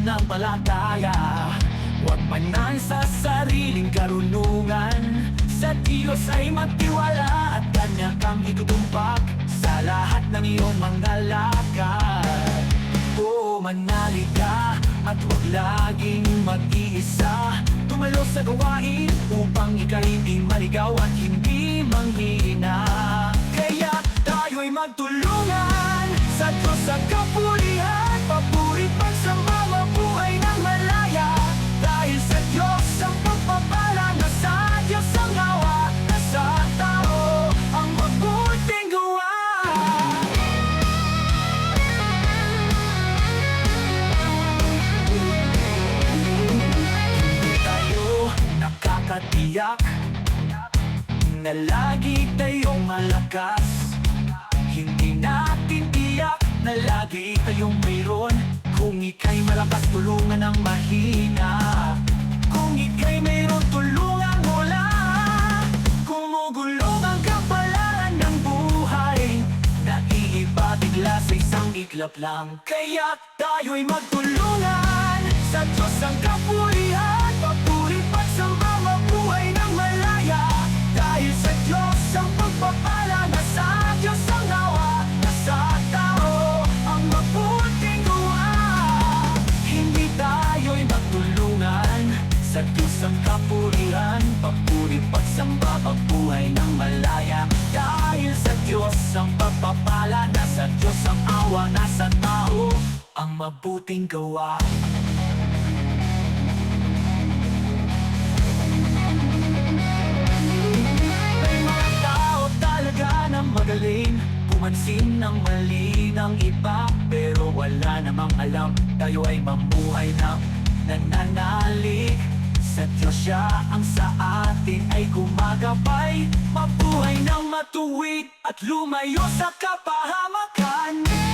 pananampalataya. Huwag manan sa sariling karunungan, sa Diyos ay magtiwala at Kanya kang itutumpak sa lahat ng iyong mga lakad. Oo, manali ka at huwag laging mag-iisa. Tumalo sa gawain upang ika'y hindi maligaw at hindi manghina. Kaya tayo'y magtulungan sa Diyos ang kapulihan. Papuri pagsamba, mabuhay ng malaya. Dahil sa Diyos ang pagpapala, nasa Diyos ang awa, nasa tao ang mabuting gawa. Nakakatiyak na lagi tayong malakas. Hindi natin tiyak na lagi tayong mayroon. Kung ika'y malakas, tulungan ang mahina. Kung ika'y mayroon, tulungan mo lang. Kumugulong ang kapalaran ng buhay, naiiba bigla sa isang iglap lang. Kaya tayo'y magtulungan sa Diyos ang kapulihan. Papuri pagsamba, mabuhay ng malaya. Dahil sa Diyos ang pagpapala, nasa Diyos ang awa, nasa tao ang mabuting gawa. Hindi tayo'y magtulungan sa Diyos ang kapulihan. Papuri pagsamba, mabuhay ng malaya. Dahil sa Diyos ang pagpapala, nasa Diyos ang awa, nasa tao ang mabuting gawa. Magaling pumansin ng mali ng iba, pero wala namang alam. Tayo ay mamuhay ng nananalig sa Diyos. Siya ang sa atin ay gumagabay. Mabuhay ng matuwid at lumayo sa kapahamakan.